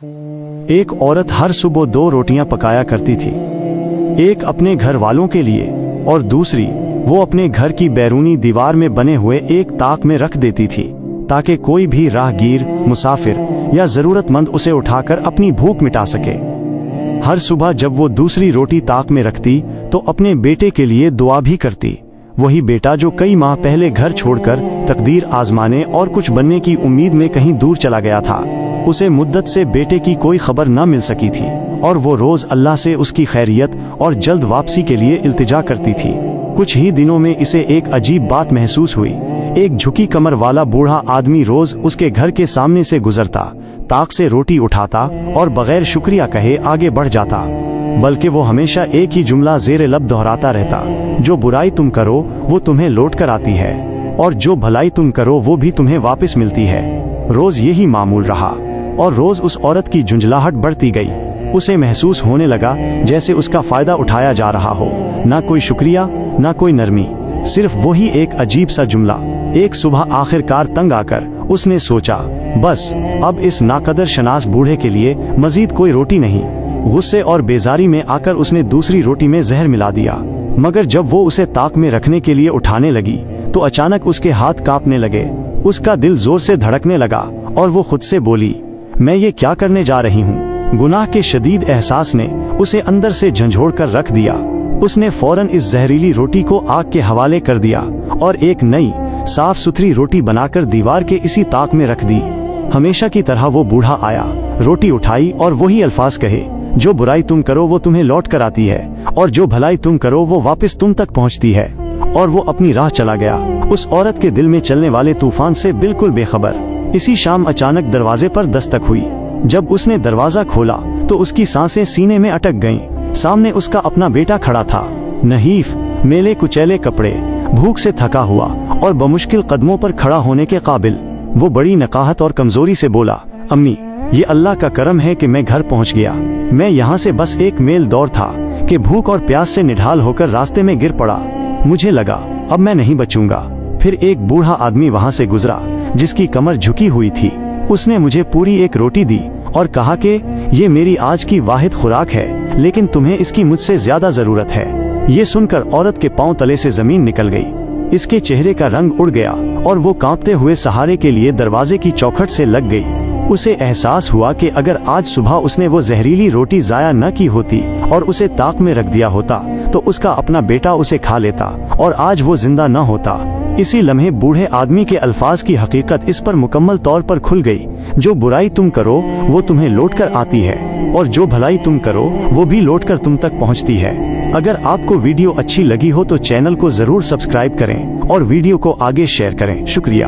एक औरत हर सुबह 2 रोटियां पकाया करती थी, एक अपने घर वालों के लिए और दूसरी वो अपने घर की बैरूनी दीवार में बने हुए एक ताक में रख देती थी ताकि कोई भी राहगीर, मुसाफिर या जरूरतमंद उसे उठाकर अपनी भूख मिटा सके। हर सुबह जब वो दूसरी रोटी ताक में रखती तो अपने बेटे के लिए दुआ भी करती, वही बेटा जो कई माह पहले घर छोड़कर तकदीर आजमाने और कुछ बनने की उम्मीद में कहीं दूर चला गया था। उसे मुद्दत से बेटे की कोई खबर न मिल सकी थी और वो रोज अल्लाह से उसकी खैरियत और जल्द वापसी के लिए इल्तिजा करती थी। कुछ ही दिनों में इसे एक अजीब बात महसूस हुई। एक झुकी कमर वाला बूढ़ा आदमी रोज उसके घर के सामने से गुजरता, ताक से रोटी उठाता और बगैर शुक्रिया कहे आगे बढ़ जाता, बल्कि वो हमेशा एक ही जुमला जेर लब दोहराता रहता, जो बुराई तुम करो वो तुम्हें लौट कर आती है और जो भलाई तुम करो वो भी तुम्हें वापस मिलती है। रोज यही मामूल रहा और रोज उस औरत की झुंझलाहट बढ़ती गई। उसे महसूस होने लगा जैसे उसका फायदा उठाया जा रहा हो, ना कोई शुक्रिया ना कोई नरमी, सिर्फ वही एक अजीब सा जुमला। एक सुबह आखिरकार तंग आकर उसने सोचा, बस अब इस नाकदर शनास बूढ़े के लिए मजीद कोई रोटी नहीं। गुस्से और बेजारी में आकर उसने दूसरी रोटी में जहर मिला दिया, मगर जब वो उसे ताक में रखने के लिए उठाने लगी तो अचानक उसके हाथ कांपने लगे। उसका दिल जोर से धड़कने लगा और वो खुद से बोली, मैं ये क्या करने जा रही हूँ। गुनाह के शदीद एहसास ने उसे अंदर से झंझोड़ कर रख दिया। उसने फौरन इस जहरीली रोटी को आग के हवाले कर दिया और एक नई साफ सुथरी रोटी बनाकर दीवार के इसी ताक में रख दी। हमेशा की तरह वो बूढ़ा आया, रोटी उठाई और वही अल्फाज कहे, जो बुराई तुम करो वो तुम्हें लौट कर आती है और जो भलाई तुम करो वो वापस तुम तक पहुँचती है। और वो अपनी राह चला गया, उस औरत के दिल में चलने वाले तूफान से बिल्कुल बेखबर। इसी शाम अचानक दरवाजे पर दस्तक हुई। जब उसने दरवाजा खोला तो उसकी सांसें सीने में अटक गईं। सामने उसका अपना बेटा खड़ा था, नहीफ, मेले कुचैले कपड़े, भूख से थका हुआ और बमुश्किल कदमों पर खड़ा होने के काबिल। वो बड़ी नकाहत और कमजोरी से बोला, अम्मी, ये अल्लाह का करम है कि मैं घर पहुंच गया। मैं यहाँ से बस एक मील दूर था कि भूख और प्यास से निढाल होकर रास्ते में गिर पड़ा। मुझे लगा अब मैं नहीं बचूंगा। फिर एक बूढ़ा आदमी वहाँ से गुजरा जिसकी कमर झुकी हुई थी। उसने मुझे पूरी एक रोटी दी और कहा कि ये मेरी आज की वाहिद खुराक है, लेकिन तुम्हें इसकी मुझसे ज्यादा जरूरत है। ये सुनकर औरत के पांव तले से जमीन निकल गई। इसके चेहरे का रंग उड़ गया और वो कांपते हुए सहारे के लिए दरवाजे की चौखट से लग गई। उसे एहसास हुआ कि अगर आज सुबह उसने वो जहरीली रोटी जाया न की होती और उसे ताक में रख दिया होता तो उसका अपना बेटा उसे खा लेता और आज वो जिंदा न होता। इसी लम्हे बूढ़े आदमी के अल्फाज की हकीकत इस पर मुकम्मल तौर पर खुल गई, जो बुराई तुम करो वो तुम्हें लौट कर आती है और जो भलाई तुम करो वो भी लौट कर तुम तक पहुंचती है। अगर आपको वीडियो अच्छी लगी हो तो चैनल को जरूर सब्सक्राइब करें और वीडियो को आगे शेयर करें। शुक्रिया।